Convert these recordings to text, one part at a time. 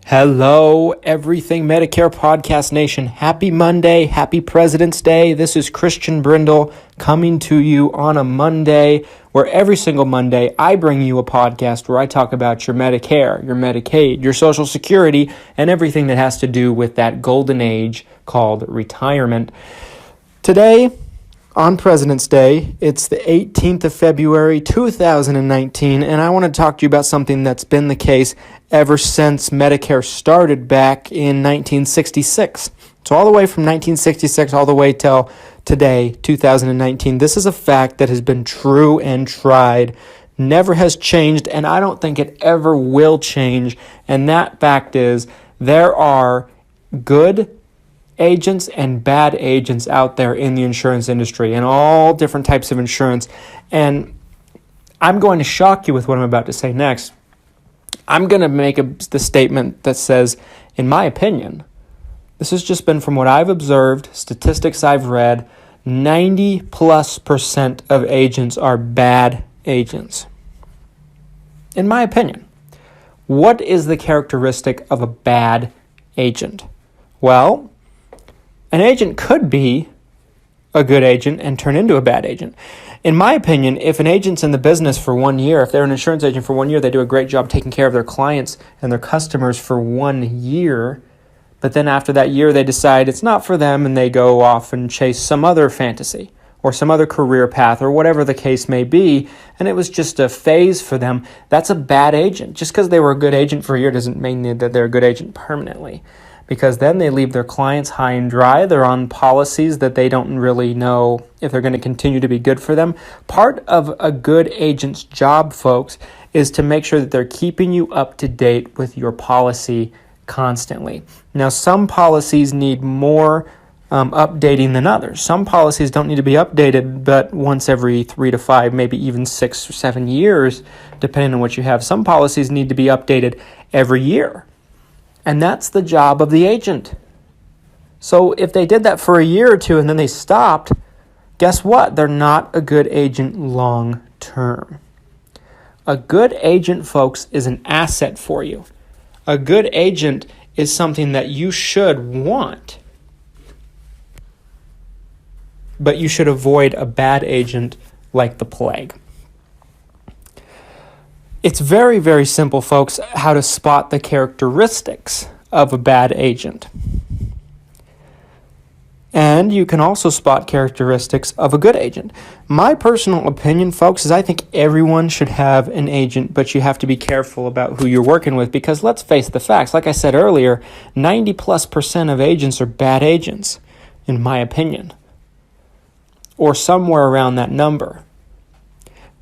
Hello, Everything Medicare Podcast Nation. Happy Monday. Happy President's Day. This is Christian Brindle coming to you on a Monday where every single Monday I bring you a podcast where I talk about your Medicare, your Medicaid, your Social Security, and everything that has to do with that golden age called retirement. Today, on President's Day, it's the 18th of February, 2019, and I want to talk to you about something that's been the case ever since Medicare started back in 1966. So all the way from 1966 all the way till today, 2019, this is a fact that has been true and tried, never has changed, and I don't think it ever will change, and that fact is there are good agents and bad agents out there in the insurance industry and all different types of insurance. And I'm going to shock you with what I'm about to say next. I'm going to make the statement that says, in my opinion, this has just been from what I've observed, statistics I've read, 90+% of agents are bad agents. In my opinion, what is the characteristic of a bad agent? Well, an agent could be a good agent and turn into a bad agent. In my opinion, if an agent's in the business for 1 year, if they're an insurance agent for 1 year, they do a great job taking care of their clients and their customers for 1 year. But then after that year, they decide it's not for them and they go off and chase some other fantasy or some other career path or whatever the case may be. And it was just a phase for them. That's a bad agent. Just because they were a good agent for a year doesn't mean that they're a good agent permanently. Because then they leave their clients high and dry. They're on policies that they don't really know if they're going to continue to be good for them. Part of a good agent's job, folks, is to make sure that they're keeping you up to date with your policy constantly. Now, some policies need more updating than others. Some policies don't need to be updated but once every 3 to 5, maybe even 6 or 7 years, depending on what you have. Some policies need to be updated every year. And that's the job of the agent. So if they did that for a year or two and then they stopped, guess what? They're not a good agent long term. A good agent, folks, is an asset for you. A good agent is something that you should want. But you should avoid a bad agent like the plague. It's very, very simple, folks, how to spot the characteristics of a bad agent. And you can also spot characteristics of a good agent. My personal opinion, folks, is I think everyone should have an agent, but you have to be careful about who you're working with because let's face the facts. Like I said earlier, 90+% of agents are bad agents, in my opinion, or somewhere around that number.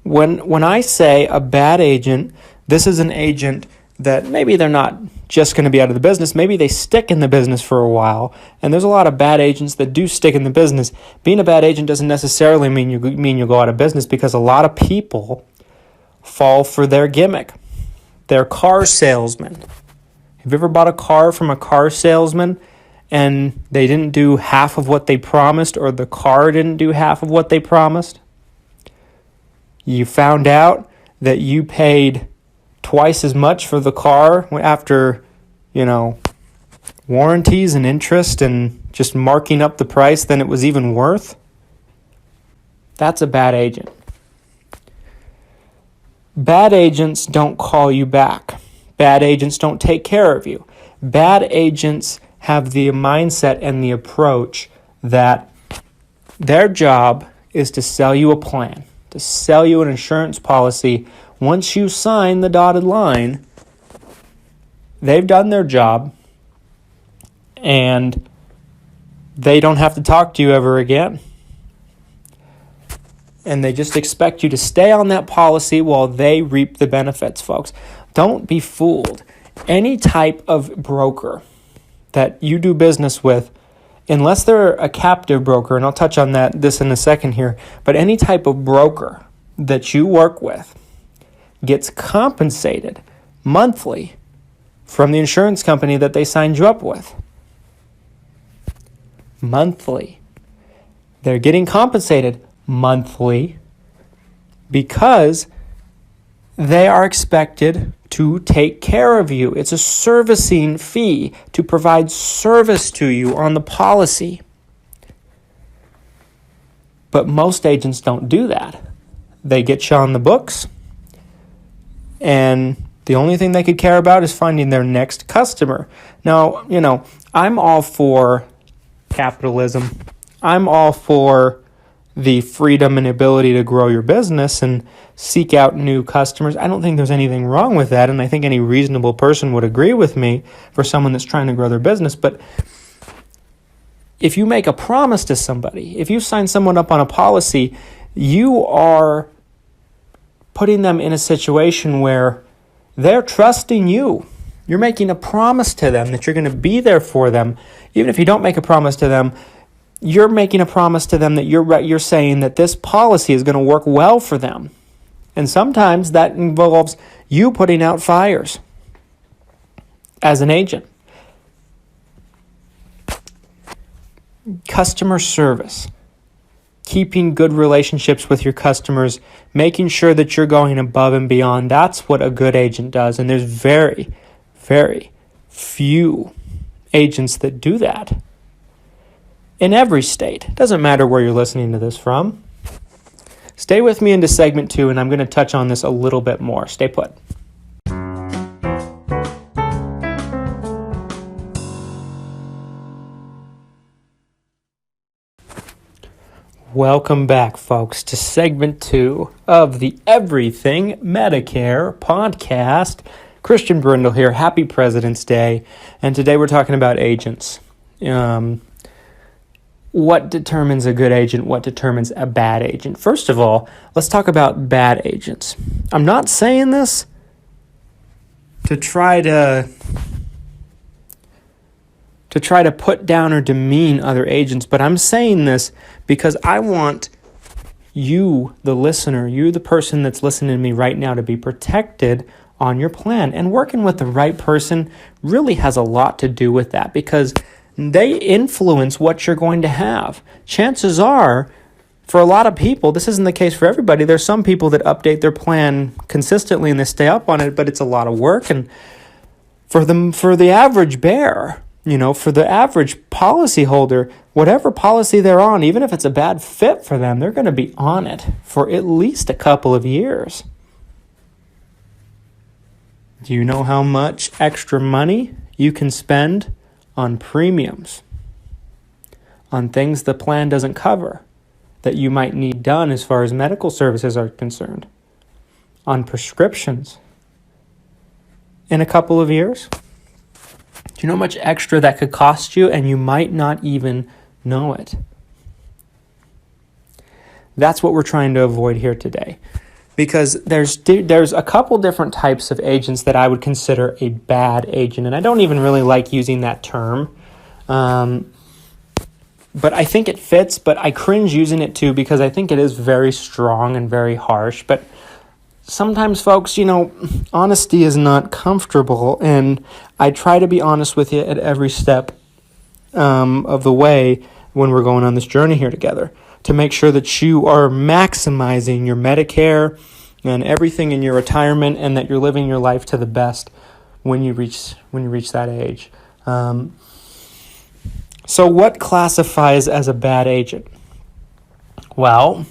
When I say a bad agent, this is an agent that maybe they're not just going to be out of the business. Maybe they stick in the business for a while. And there's a lot of bad agents that do stick in the business. Being a bad agent doesn't necessarily mean you go out of business because a lot of people fall for their gimmick. They're car salesmen. Have you ever bought a car from a car salesman and they didn't do half of what they promised or the car didn't do half of what they promised? You found out that you paid twice as much for the car after, warranties and interest and just marking up the price than it was even worth. That's a bad agent. Bad agents don't call you back. Bad agents don't take care of you. Bad agents have the mindset and the approach that their job is to sell you a plan, to sell you an insurance policy. Once you sign the dotted line, they've done their job and they don't have to talk to you ever again. And they just expect you to stay on that policy while they reap the benefits, folks. Don't be fooled. Any type of broker that you do business with, unless they're a captive broker, and I'll touch on this in a second here, but any type of broker that you work with gets compensated monthly from the insurance company that they signed you up with. Monthly. They're getting compensated monthly because they are expected to take care of you. It's a servicing fee to provide service to you on the policy. But most agents don't do that. They get you on the books, and the only thing they could care about is finding their next customer. Now, I'm all for capitalism. I'm all for the freedom and ability to grow your business and seek out new customers. I don't think there's anything wrong with that, and I think any reasonable person would agree with me for someone that's trying to grow their business. But if you make a promise to somebody, if you sign someone up on a policy, you are putting them in a situation where they're trusting you. You're making a promise to them that you're going to be there for them. Even if you don't make a promise to them, you're making a promise to them that you're saying that this policy is going to work well for them. And sometimes that involves you putting out fires as an agent. Customer service, keeping good relationships with your customers, making sure that you're going above and beyond. That's what a good agent does. And there's very, very few agents that do that in every state. It doesn't matter where you're listening to this from. Stay with me into segment 2, and I'm going to touch on this a little bit more. Stay put. Welcome back, folks, to segment 2 of the Everything Medicare Podcast. Christian Brindle here. Happy President's Day. And today we're talking about agents. What determines a good agent? What determines a bad agent? First of all, let's talk about bad agents. I'm not saying this to try to put down or demean other agents, but I'm saying this because I want you, the listener, you, the person that's listening to me right now, to be protected on your plan. And working with the right person really has a lot to do with that, because they influence what you're going to have. Chances are, for a lot of people, this isn't the case for everybody. There's some people that update their plan consistently and they stay up on it, but it's a lot of work. And for the average bear, for the average policyholder, whatever policy they're on, even if it's a bad fit for them, they're going to be on it for at least a couple of years. Do you know how much extra money you can spend on premiums, on things the plan doesn't cover that you might need done as far as medical services are concerned, on prescriptions in a couple of years? Do you know how much extra that could cost you, and you might not even know it? That's what we're trying to avoid here today, because there's a couple different types of agents that I would consider a bad agent, and I don't even really like using that term, but I think it fits, but I cringe using it too because I think it is very strong and very harsh. But sometimes, folks, honesty is not comfortable, and I try to be honest with you at every step of the way when we're going on this journey here together, to make sure that you are maximizing your Medicare and everything in your retirement, and that you're living your life to the best when you reach that age. So what classifies as a bad agent? Well,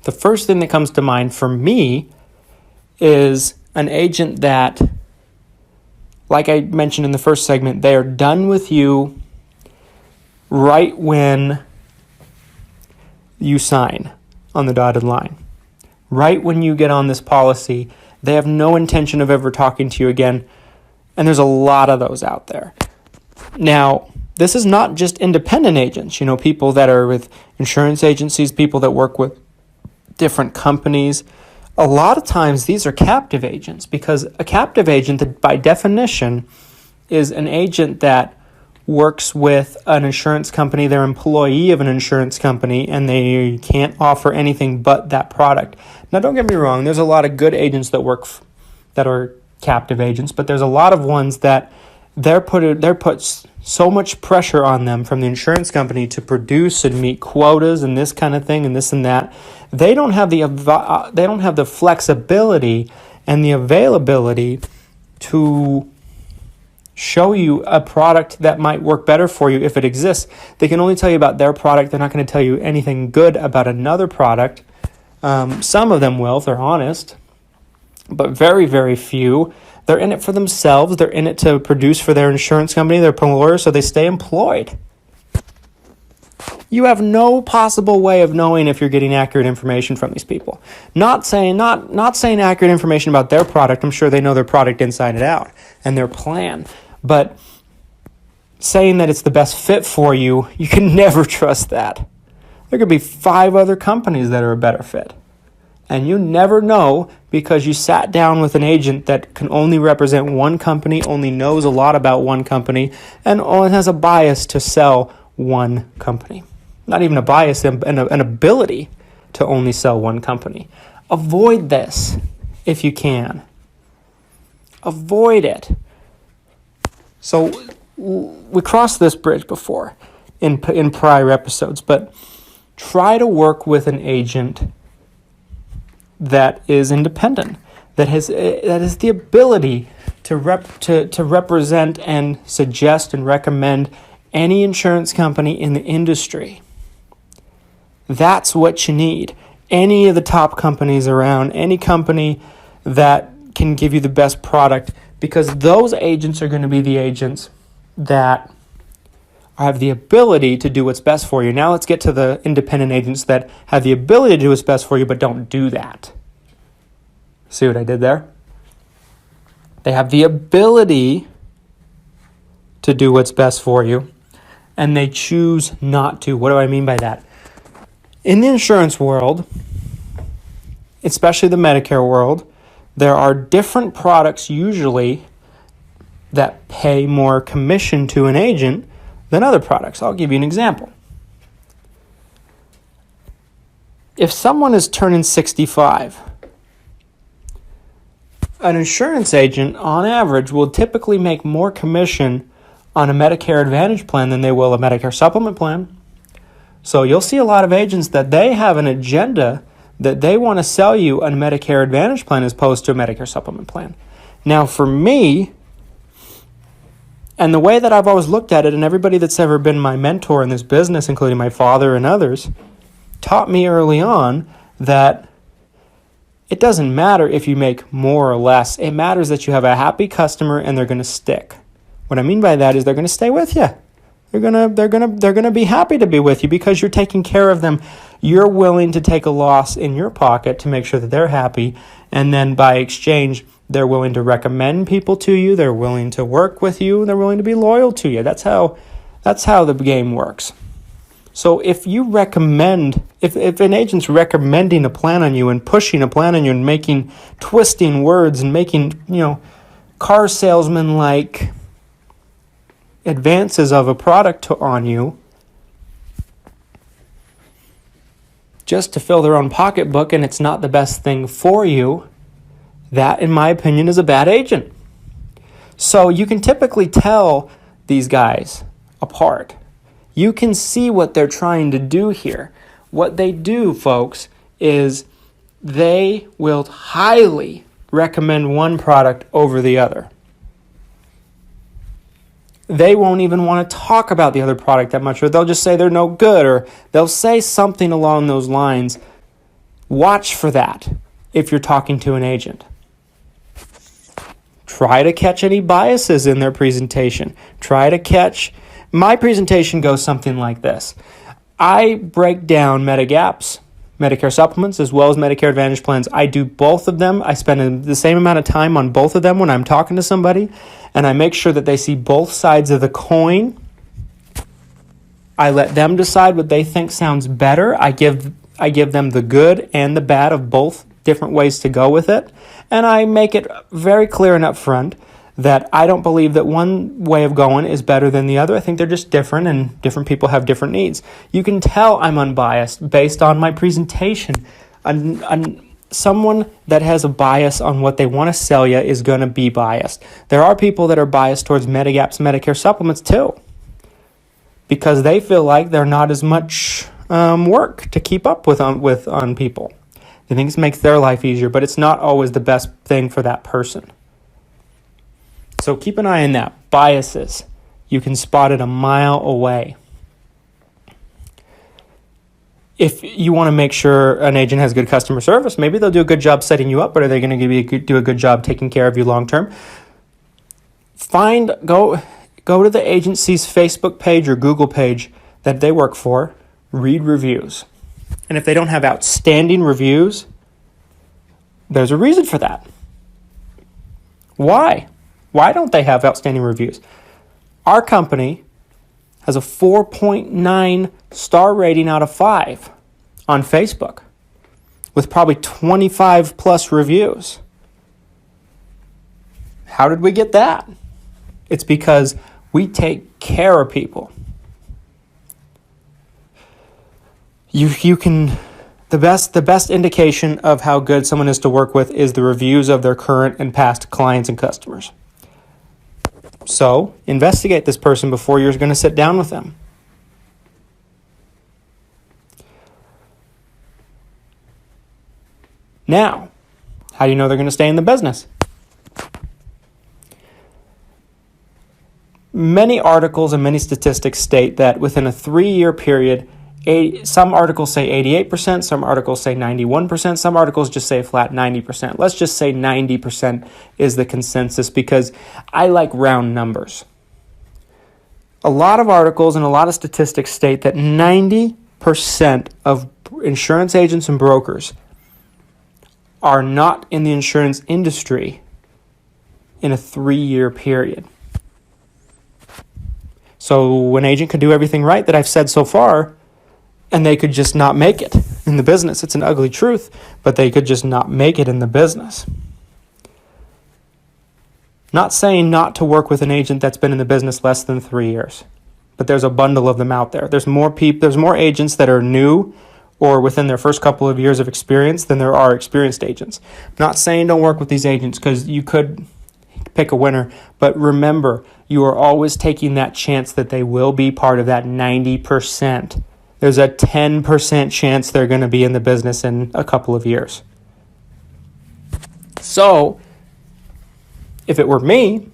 the first thing that comes to mind for me is an agent that, like I mentioned in the first segment, they are done with you right when you sign on the dotted line. Right when you get on this policy, they have no intention of ever talking to you again, and there's a lot of those out there. Now, this is not just independent agents, people that are with insurance agencies, people that work with different companies. A lot of times these are captive agents, because a captive agent, by definition, is an agent that works with an insurance company. They're an employee of an insurance company, and they can't offer anything but that product. Now, don't get me wrong. There's a lot of good agents that that are captive agents, but there's a lot of ones that they're put so much pressure on them from the insurance company to produce and meet quotas and this kind of thing and this and that. They don't have the flexibility and the availability to show you a product that might work better for you if it exists. They can only tell you about their product. They're not going to tell you anything good about another product. Some of them will, if they're honest, but very, very few. They're in it for themselves. They're in it to produce for their insurance company, their lawyer, so they stay employed. You have no possible way of knowing if you're getting accurate information from these people. Not saying accurate information about their product. I'm sure they know their product inside and out and their plan. But saying that it's the best fit for you, you can never trust that. There could be 5 other companies that are a better fit. And you never know because you sat down with an agent that can only represent one company, only knows a lot about one company, and has a bias to sell one company. Not even a bias, an ability to only sell one company. Avoid this if you can. Avoid it. So we crossed this bridge before in prior episodes, but try to work with an agent that is independent, that has the ability to represent and suggest and recommend any insurance company in the industry. That's what you need. Any of the top companies around, any company that can give you the best product, because those agents are going to be the agents that have the ability to do what's best for you. Now let's get to the independent agents that have the ability to do what's best for you, but don't do that. See what I did there? They have the ability to do what's best for you, and they choose not to. What do I mean by that? In the insurance world, especially the Medicare world, there are different products usually that pay more commission to an agent than other products. I'll give you an example. If someone is turning 65, an insurance agent, on average, will typically make more commission on a Medicare Advantage plan than they will a Medicare Supplement plan. So you'll see a lot of agents that they have an agenda that they want to sell you a Medicare Advantage plan as opposed to a Medicare Supplement plan. Now, for me, and the way that I've always looked at it, and everybody that's ever been my mentor in this business, including my father and others, taught me early on that it doesn't matter if you make more or less. It matters that you have a happy customer and they're going to stick. What I mean by that is they're going to stay with you. They're gonna be happy to be with you because you're taking care of them. You're willing to take a loss in your pocket to make sure that they're happy, and then by exchange, they're willing to recommend people to you. They're willing to work with you. They're willing to be loyal to you. That's how the game works. So if you recommend, if an agent's recommending a plan on you and pushing a plan on you and twisting words and making car salesman like advances of a product on you just to fill their own pocketbook, and it's not the best thing for you, that, in my opinion, is a bad agent. So you can typically tell these guys apart. You can see what they're trying to do here. What they do, folks, is they will highly recommend one product over the other. They won't even want to talk about the other product that much, or they'll just say they're no good, or they'll say something along those lines. Watch for that if you're talking to an agent. Try to catch any biases in their presentation. My presentation goes something like this. I break down Medigaps, Medicare supplements, as well as Medicare Advantage plans. I do both of them. I spend the same amount of time on both of them when I'm talking to somebody, and I make sure that they see both sides of the coin. I let them decide what they think sounds better. I give them the good and the bad of both different ways to go with it, and I make it very clear and upfront that I don't believe that one way of going is better than the other. I think they're just different, and different people have different needs. You can tell I'm unbiased based on my presentation. Someone that has a bias on what they want to sell you is going to be biased. There are people that are biased towards Medigaps, Medicare supplements too, because they feel like they're not as much work to keep up with on people. You think it makes their life easier, but it's not always the best thing for that person. So keep an eye on that. Biases. You can spot it a mile away. If you want to make sure an agent has good customer service, maybe they'll do a good job setting you up, but are they going to do a good job taking care of you long term? Go to the agency's Facebook page or Google page that they work for, read reviews. And if they don't have outstanding reviews, there's a reason for that. Why? Why don't they have outstanding reviews? Our company has a 4.9 star rating out of 5 on Facebook with probably 25 plus reviews. How did we get that? It's because we take care of people. The best indication of how good someone is to work with is the reviews of their current and past clients and customers. So, investigate this person before you're going to sit down with them. Now, how do you know they're going to stay in the business? Many articles and many statistics state that within a 3-year period, some articles say 88%, some articles say 91%, some articles just say a flat 90%. Let's just say 90% is the consensus because I like round numbers. A lot of articles and a lot of statistics state that 90% of insurance agents and brokers are not in the insurance industry in a 3-year period. So an agent could do everything right that I've said so far, and they could just not make it in the business. It's an ugly truth, but they could just not make it in the business. Not saying not to work with an agent that's been in the business less than 3 years, but there's a bundle of them out there. There's more agents that are new or within their first couple of years of experience than there are experienced agents. I'm not saying don't work with these agents because you could pick a winner, but remember, you are always taking that chance that they will be part of that 90%. There's a 10% chance they're going to be in the business in a couple of years. So, if it were me,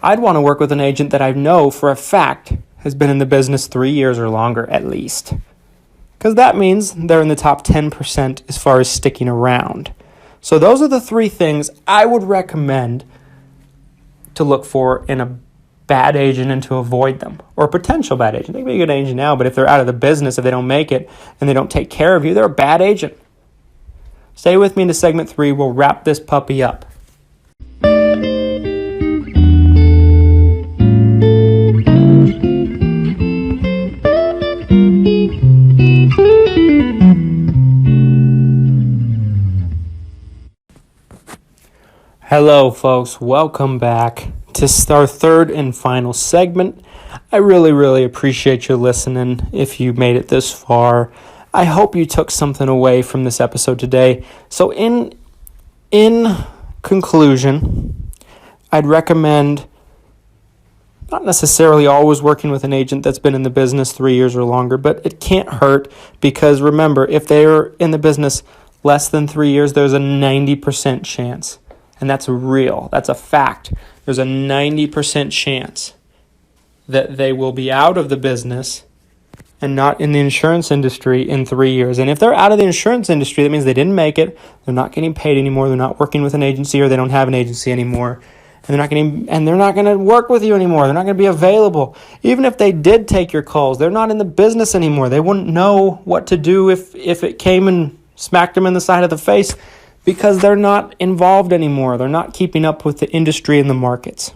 I'd want to work with an agent that I know for a fact has been in the business 3 years or longer at least. Because that means they're in the top 10% as far as sticking around. So those are the 3 things I would recommend to look for in a bad agent and to avoid them, or a potential bad agent. They can be a good agent now, but if they're out of the business, if they don't make it, and they don't take care of you, they're a bad agent. Stay with me into segment 3. We'll wrap this puppy up. Hello, folks. Welcome back to our 3rd and final segment. I really appreciate you listening if you made it this far. I hope you took something away from this episode today. So in conclusion, I'd recommend not necessarily always working with an agent that's been in the business 3 years or longer, but it can't hurt because remember, if they're in the business less than 3 years, there's a 90% chance. And that's real. That's a fact. There's a 90% chance that they will be out of the business and not in the insurance industry in 3 years. And if they're out of the insurance industry, that means they didn't make it. They're not getting paid anymore. They're not working with an agency, or they don't have an agency anymore. And they're not going to work with you anymore. They're not going to be available. Even if they did take your calls, they're not in the business anymore. They wouldn't know what to do if it came and smacked them in the side of the face. Because they're not involved anymore. They're not keeping up with the industry and the markets.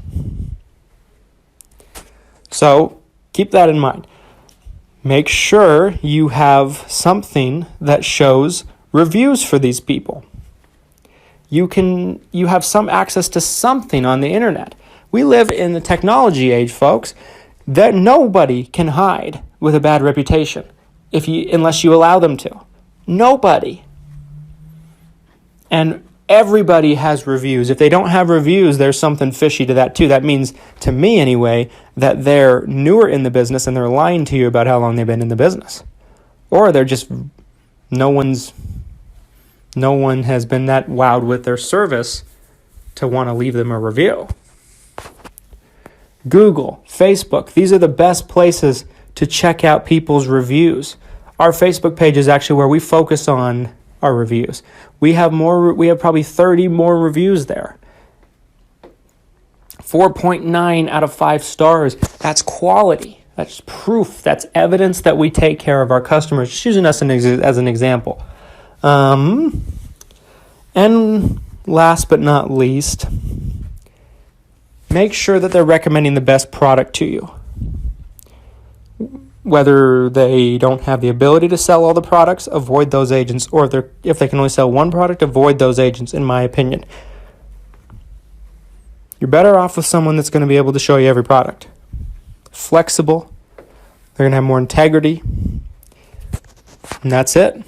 So keep that in mind. Make sure you have something that shows reviews for these people. You have some access to something on the internet. We live in the technology age, folks. That nobody can hide with a bad reputation unless you allow them to. Nobody. And everybody has reviews. If they don't have reviews, there's something fishy to that too. That means, to me anyway, that they're newer in the business and they're lying to you about how long they've been in the business. Or they're just, no one's No one has been that wowed with their service to want to leave them a review. Google, Facebook, these are the best places to check out people's reviews. Our Facebook page is actually where we focus on our reviews. We have probably 30 more reviews there. 4.9 out of 5 stars. That's quality. That's proof. That's evidence that we take care of our customers. Just using us as an example. And last but not least, make sure that they're recommending the best product to you. Whether they don't have the ability to sell all the products, avoid those agents. Or if they can only sell one product, avoid those agents, in my opinion. You're better off with someone that's going to be able to show you every product. Flexible. They're going to have more integrity. And that's it.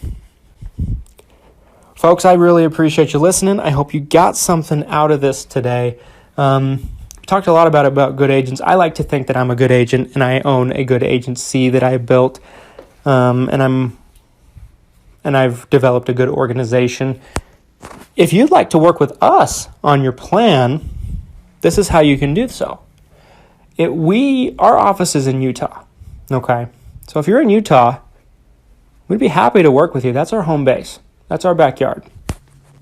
Folks, I really appreciate you listening. I hope you got something out of this today. Talked a lot about good agents. I like to think that I'm a good agent and I own a good agency that I built. And I've developed a good organization. If you'd like to work with us on your plan, this is how you can do so. Our office is in Utah. Okay. So if you're in Utah, we'd be happy to work with you. That's our home base. That's our backyard.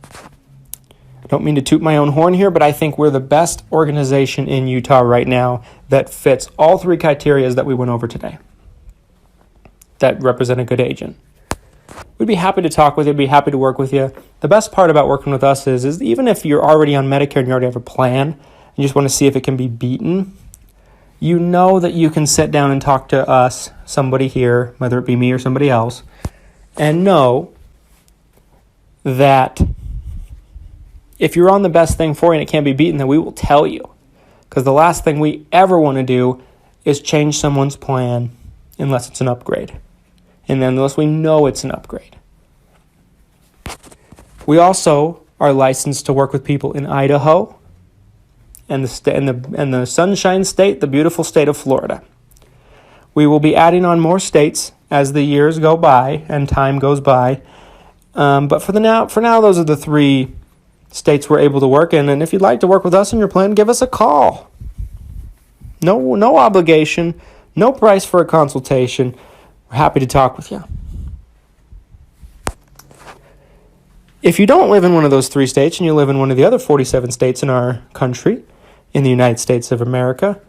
I don't mean to toot my own horn here, but I think we're the best organization in Utah right now that fits all 3 criteria that we went over today that represent a good agent. We'd be happy to talk with you, be happy to work with you. The best part about working with us is even if you're already on Medicare and you already have a plan and you just want to see if it can be beaten, you know that you can sit down and talk to us, somebody here, whether it be me or somebody else, and know that if you're on the best thing for you and it can't be beaten, then we will tell you. Because the last thing we ever want to do is change someone's plan unless it's an upgrade. And then unless we know it's an upgrade. We also are licensed to work with people in Idaho and the Sunshine State, the beautiful state of Florida. We will be adding on more states as the years go by and time goes by. But for now, those are the 3 states we're able to work in. And if you'd like to work with us on your plan, give us a call. No obligation, no price for a consultation. We're happy to talk with you. If you don't live in one of those 3 states and you live in one of the other 47 states in our country, in the United States of America,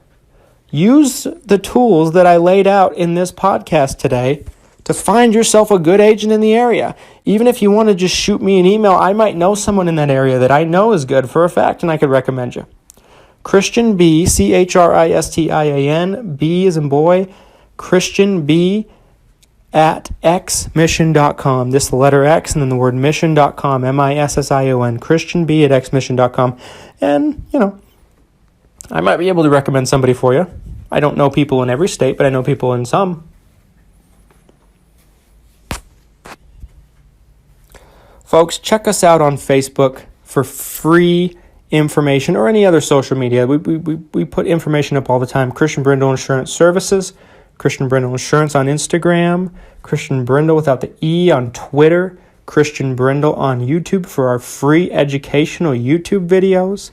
use the tools that I laid out in this podcast today to find yourself a good agent in the area. Even if you want to just shoot me an email, I might know someone in that area that I know is good for a fact, and I could recommend you. Christian B, Christian, B as in boy, Christian B at xmission.com. This is the letter X and then the word mission.com, MISSION, Christian B at xmission.com. And, I might be able to recommend somebody for you. I don't know people in every state, but I know people in some. Folks, check us out on Facebook for free information or any other social media. We put information up all the time. Christian Brindle Insurance Services, Christian Brindle Insurance on Instagram, Christian Brindle without the E on Twitter, Christian Brindle on YouTube for our free educational YouTube videos.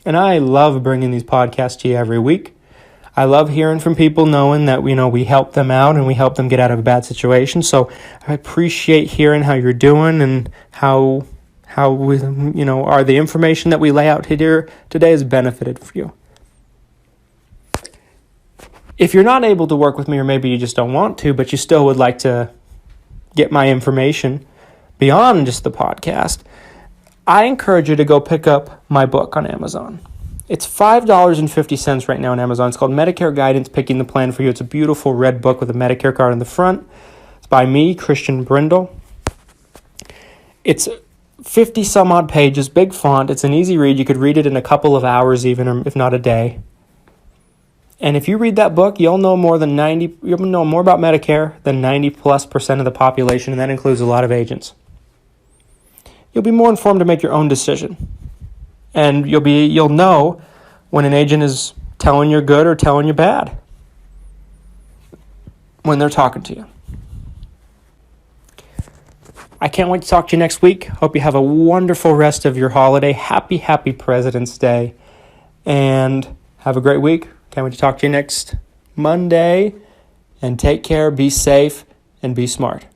And I love bringing these podcasts to you every week. I love hearing from people knowing that, we help them out and we help them get out of a bad situation. So I appreciate hearing how you're doing and how we, are the information that we lay out here today has benefited for you. If you're not able to work with me, or maybe you just don't want to, but you still would like to get my information beyond just the podcast, I encourage you to go pick up my book on Amazon. It's $5.50 right now on Amazon. It's called Medicare Guidance, Picking the Plan for You. It's a beautiful red book with a Medicare card on the front. It's by me, Christian Brindle. It's 50 some odd pages, big font. It's an easy read. You could read it in a couple of hours even, or if not a day. And if you read that book, you'll know more about Medicare than 90+% of the population, and that includes a lot of agents. You'll be more informed to make your own decision. And you'll know when an agent is telling you good or telling you bad when they're talking to you. I can't wait to talk to you next week. Hope you have a wonderful rest of your holiday. Happy President's Day. And have a great week. Can't wait to talk to you next Monday. And take care, be safe, and be smart.